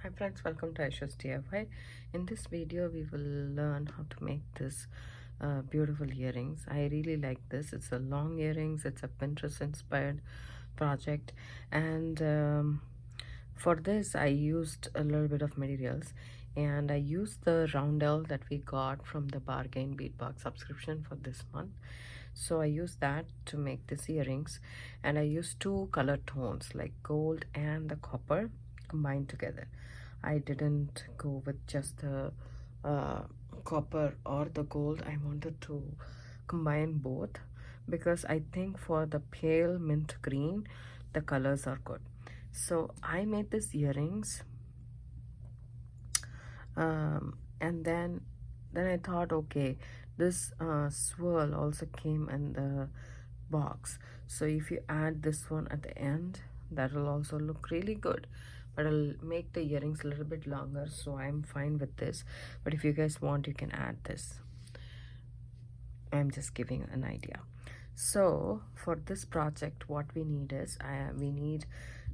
Hi friends, welcome to Aishusdiy. In this video we will learn how to make this beautiful earrings. I really like this. It's a long earrings. It's a Pinterest inspired project, and for this I used a little bit of materials, and I used the roundel that we got from the Bargain Bead Box subscription for this month. So I used that to make these earrings, and I used two color tones like gold and the copper combined together. I didn't go with just the uh, copper or the gold. I wanted to combine both because I think for the pale mint green the colors are good. So I made these earrings, and then I thought, okay, this swirl also came in the box, so if you add this one at the end, that will also look really good, but I'll make the earrings a little bit longer, so I'm fine with this. But if you guys want, you can add this. I'm just giving an idea. So for this project, what we need is we need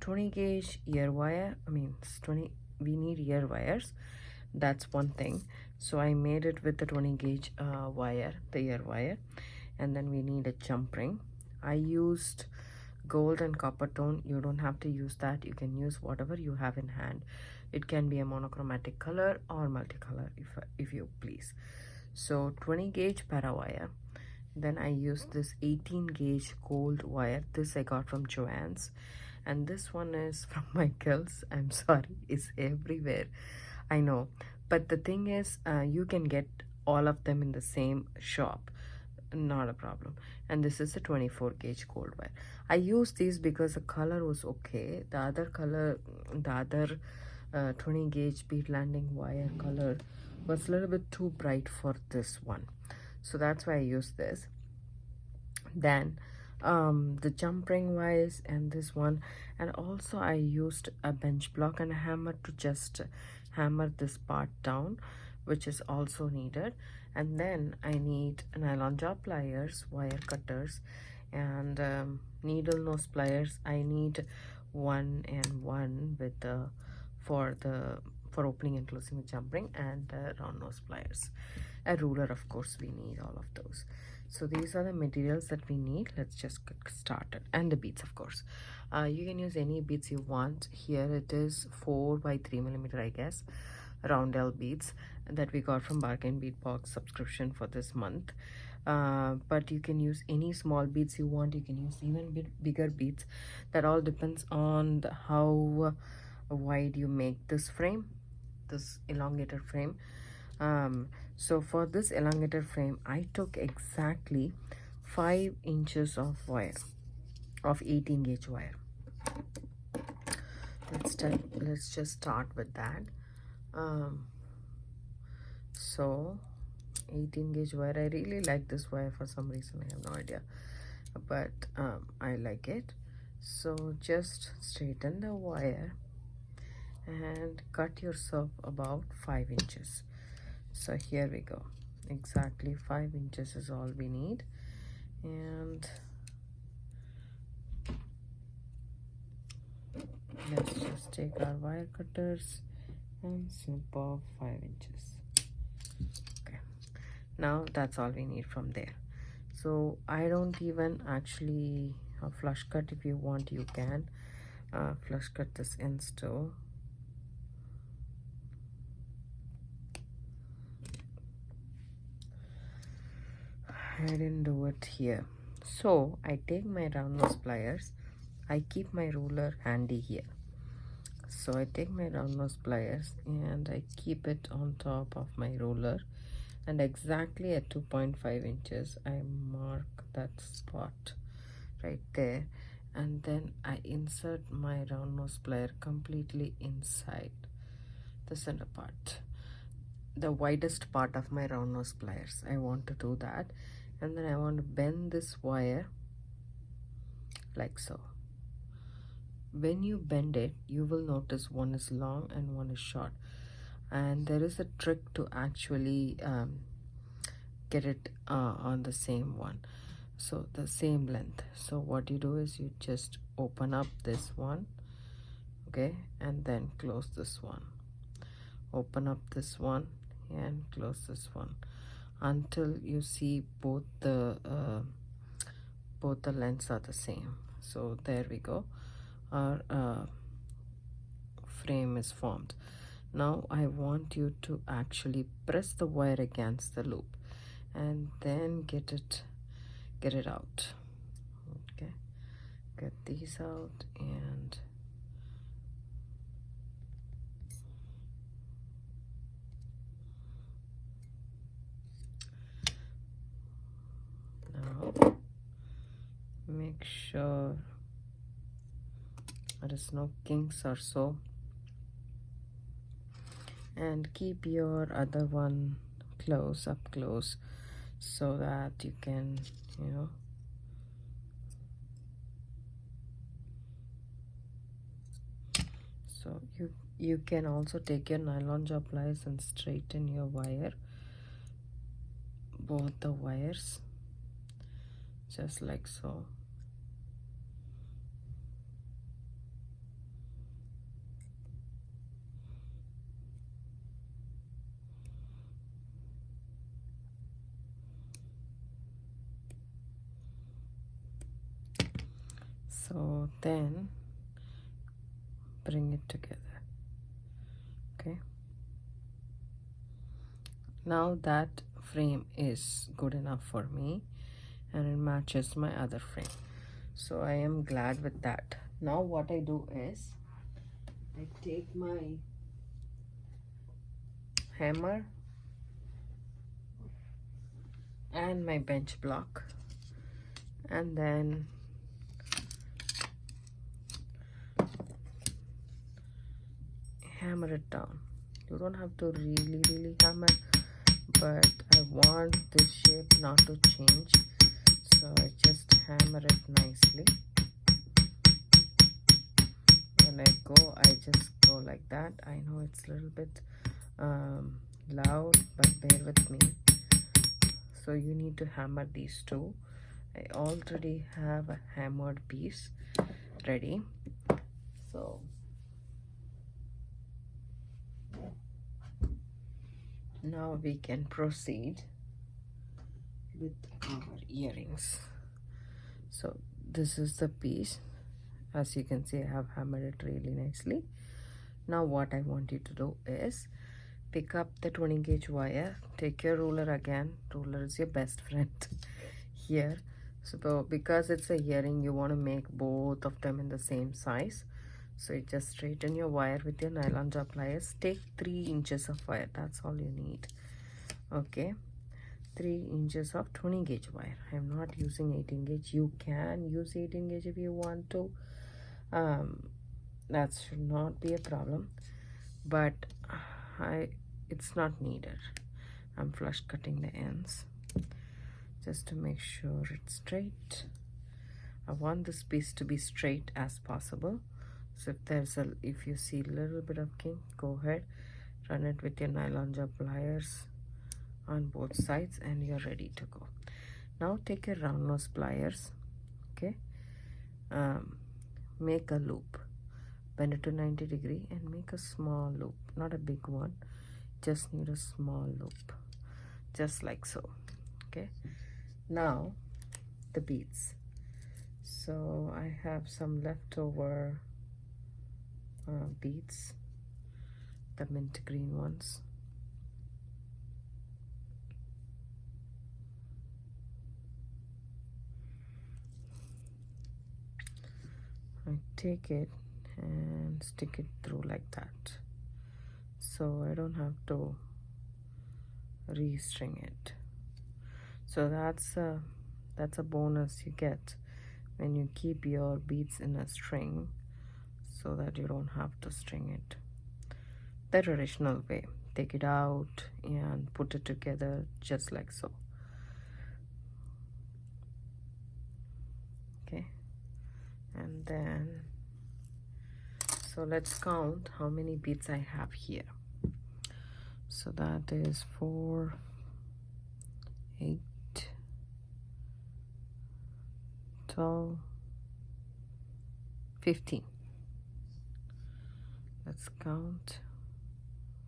20 gauge ear wire. We need ear wires. That's one thing. So I made it with the 20 gauge wire, the ear wire. And then we need a jump ring. I used gold and copper tone. You don't have to use that. You can use whatever you have in hand. It can be a monochromatic color or multicolor if you please. So 20 gauge para wire. Then I used this 18 gauge gold wire. This I got from Joann's, and this one is from my girls. I'm sorry, it's everywhere, I know, but the thing is, you can get all of them in the same shop, not a problem. And this is a 24 gauge gold wire. I used these because the color was okay. The other color, the other 20 gauge bead landing wire color was a little bit too bright for this one, so that's why I used this. Then the jump ring wise and this one, and also I used a bench block and a hammer to just hammer this part down, which is also needed. And then I need nylon jaw pliers, wire cutters, and needle nose pliers. I need 1 and 1 with the for opening and closing the jump ring, and round nose pliers. A ruler, of course, we need all of those. So these are the materials that we need. Let's just get started. And the beads, of course. You can use any beads you want. Here it is 4 by 3 millimeter, I guess, roundel beads that we got from Bargain Bead Box subscription for this month. But you can use any small beads you want. You can use even bigger beads. That all depends on how wide you make this frame, this elongated frame. So for this elongated frame, I took exactly 5 inches of wire, of 18 gauge wire. Let's just start with that. So 18 gauge wire, I really like this wire for some reason. I have no idea, but I like it. So just straighten the wire and cut yourself about 5 inches. So here we go, exactly 5 inches is all we need. And let's just take our wire cutters and snip off 5 inches. Okay, now that's all we need from there. So I don't even actually flush cut. If you want, you can flush cut this ends too. I didn't do it here. So I take my round nose pliers. I keep my ruler handy here. So I take my round nose pliers and I keep it on top of my ruler, and exactly at 2.5 inches I mark that spot right there, and then I insert my round nose plier completely inside the center part, the widest part of my round nose pliers. I want to do that, and then I want to bend this wire like so. When you bend it, you will notice one is long and one is short, and there is a trick to actually get it on the same one, so the same length. So what you do is you just open up this one, okay, and then close this one. open up this one and close this one until you see both the lengths are the same. So there we go, our frame is formed. Now I want you to actually press the wire against the loop and then get it out. Okay, get these out, and now make sure there is no kinks or so, and keep your other one up close so that you can, you know, so you can also take your nylon jaw pliers and straighten your wire, both the wires, just like so. So then bring it together. Okay, now that frame is good enough for me and it matches my other frame, so I am glad with that. Now what I do is I take my hammer and my bench block and then hammer it down. You don't have to really hammer, but I want this shape not to change, so I just hammer it nicely. When I go, I just go like that. I know it's a little bit loud, but bear with me. So you need to hammer these two. I already have a hammered piece ready, so now we can proceed with our earrings. So this is the piece. As you can see, I have hammered it really nicely. Now what I want you to do is pick up the 20 gauge wire, take your ruler again. Ruler is your best friend here. So because it's a earring, you want to make both of them in the same size. So you just straighten your wire with your nylon jaw pliers. Take 3 inches of wire, that's all you need. Okay, 3 inches of 20 gauge wire. I'm not using 18 gauge. You can use 18 gauge if you want to. That should not be a problem, but it's not needed. I'm flush cutting the ends just to make sure it's straight. I want this piece to be straight as possible. So if you see a little bit of kink, go ahead, run it with your nylon jaw pliers on both sides and you're ready to go. Now take your round nose pliers, okay, make a loop, bend it to 90 degrees and make a small loop, not a big one, just need a small loop, just like so. Okay, now the beads. So I have some leftover beads, the mint green ones. I take it and stick it through like that, so I don't have to restring it. So that's a bonus you get when you keep your beads in a string, so that you don't have to string it the traditional way. Take it out and put it together just like so. Okay, and then so let's count how many beads I have here. So that is 4, 8, 12, 15. Let's count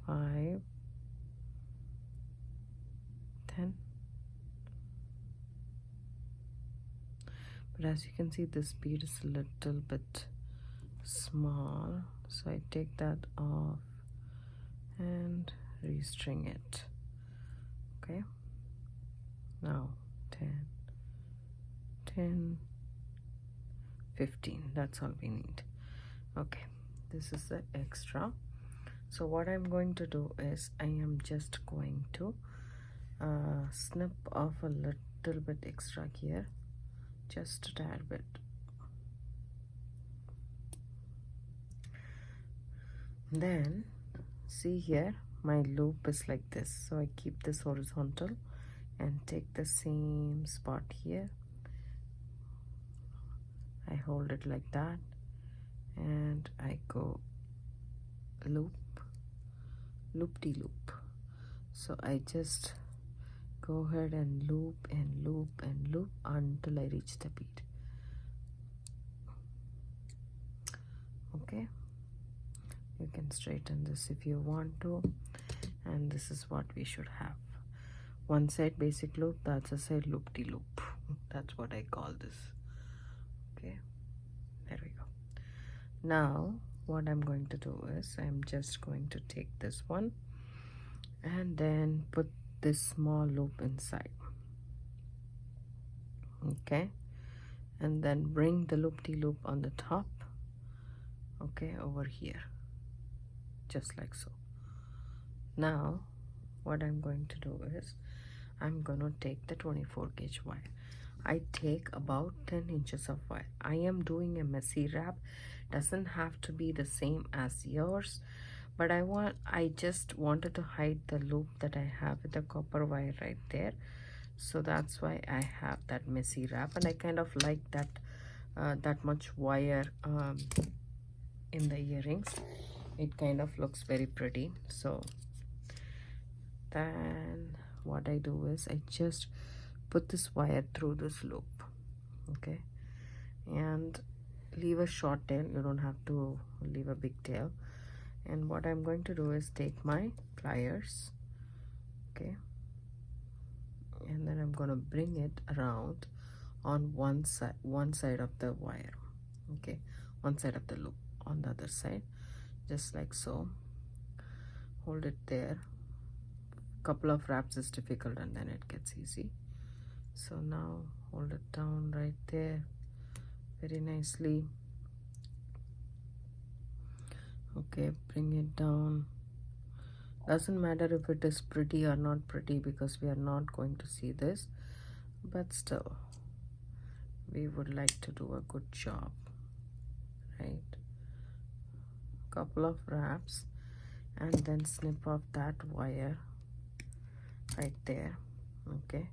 5, 10. But as you can see, this bead is a little bit small, so I take that off and restring it. Okay, now 10, 10, 15. That's all we need. Okay, this is the extra. So what I'm going to do is I am just going to snip off a little bit extra here, just a tad bit. Then see here, my loop is like this, so I keep this horizontal and take the same spot here. I hold it like that and I go loop, loop-de-loop. So I just go ahead and loop and loop and loop until I reach the bead. Okay, you can straighten this if you want to, and this is what we should have. One side basic loop, the other side loop-de-loop. That's what I call this. Okay, there we go. Now what I'm going to do is I'm just going to take this one and then put this small loop inside. Okay, and then bring the loop-de-loop on the top. Okay, over here, just like so. Now what I'm going to do is I'm gonna take the 24 gauge wire. I take about 10 inches of wire. I am doing a messy wrap, doesn't have to be the same as yours, but I just wanted to hide the loop that I have with the copper wire right there. So that's why I have that messy wrap, and I kind of like that that much wire in the earrings. It kind of looks very pretty. So then what I do is I just put this wire through this loop, okay, and leave a short tail. You don't have to leave a big tail. And what I'm going to do is take my pliers, okay, and then I'm going to bring it around on one side of the wire, okay, one side of the loop, on the other side, just like so. Hold it there. Couple of wraps is difficult and then it gets easy. So now hold it down right there very nicely. Okay, bring it down. Doesn't matter if it is pretty or not pretty because we are not going to see this, but still we would like to do a good job, right? Couple of wraps and then snip off that wire right there. Okay,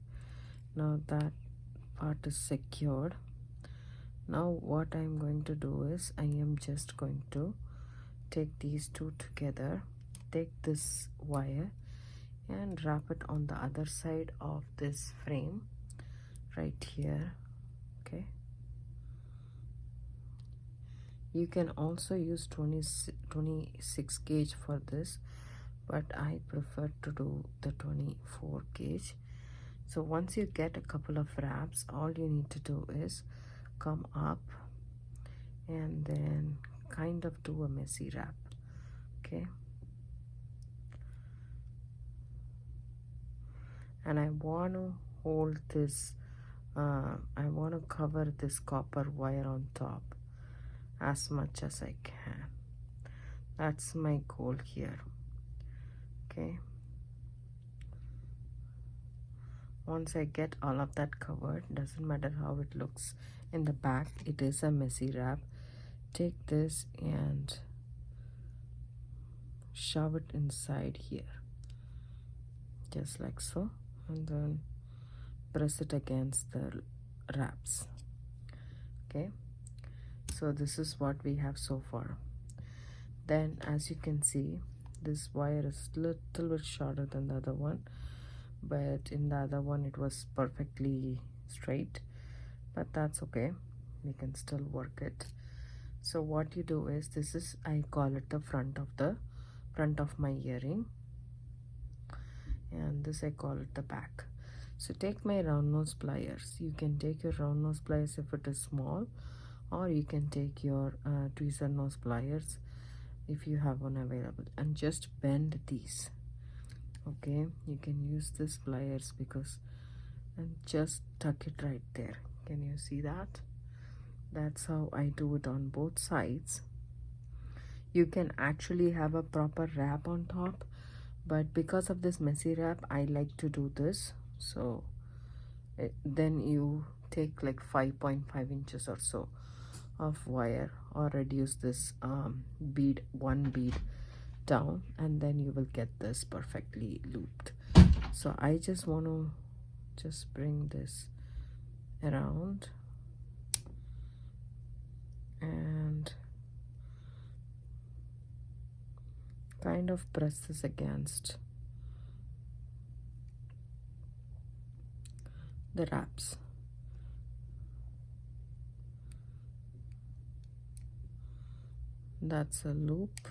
now that part is secured. Now what I'm going to do is I am just going to take these two together, take this wire and wrap it on the other side of this frame right here. Okay, you can also use 26 gauge for this, but I prefer to do the 24 gauge. So once you get a couple of wraps, all you need to do is come up and then kind of do a messy wrap. Okay, and I want to hold this I want to cover this copper wire on top as much as I can. That's my goal here. Okay, once I get all of that covered, doesn't matter how it looks in the back, it is a messy wrap. Take this and shove it inside here, just like so, and then press it against the wraps. Okay, so this is what we have so far. Then as you can see, this wire is little bit shorter than the other one, but in the other one it was perfectly straight, but that's okay, we can still work it. So what you do is, this is, I call it the front of the front of my earring, and this I call it the back. So take my round nose pliers. You can take your round nose pliers if it is small, or you can take your tweezer nose pliers if you have one available, and just bend these. Okay, you can use this pliers because, and just tuck it right there. Can you see that? That's how I do it on both sides. You can actually have a proper wrap on top, but because of this messy wrap, I like to do this. So then you take like 5.5 inches or so of wire, or reduce this one bead down, and then you will get this perfectly looped. So I just want to just bring this around and kind of press this against the wraps. That's a loop.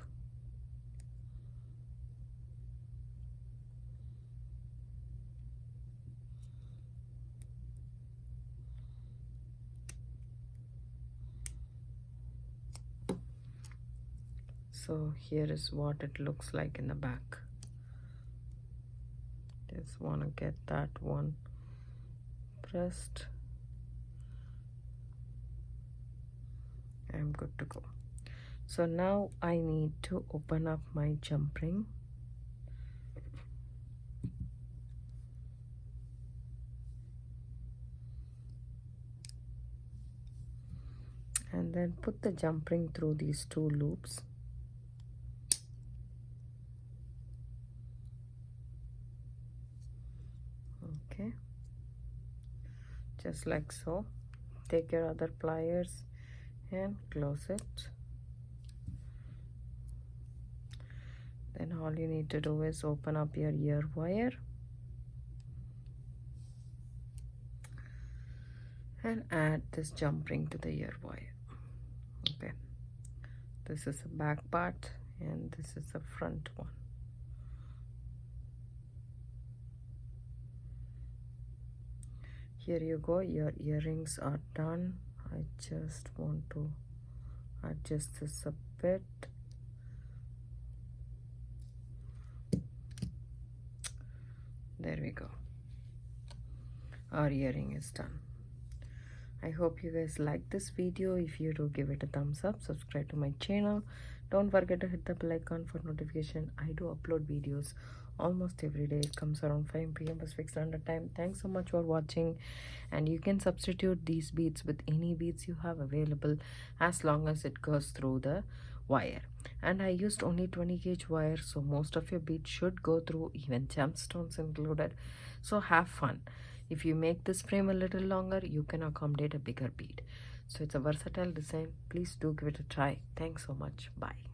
So here is what it looks like in the back. Just want to get that one pressed. I'm good to go. So now I need to open up my jump ring. And then put the jump ring through these two loops. Okay, just like so. Take your other pliers and close it. Then all you need to do is open up your ear wire and add this jump ring to the ear wire. Okay, this is the back part and this is the front one. Here you go, your earrings are done. I just want to adjust this a bit. There we go. Our earring is done. I hope you guys like this video. If you do, give it a thumbs up, subscribe to my channel. Don't forget to hit the bell icon for notification. I do upload videos almost every day. It comes around 5 p.m. Pacific Standard Time. Thanks so much for watching, and you can substitute these beads with any beads you have available as long as it goes through the wire. And I used only 20 gauge wire, so most of your beads should go through, even gemstones included. So have fun. If you make this frame a little longer, you can accommodate a bigger bead. So it's a versatile design. Please do give it a try. Thanks so much. Bye.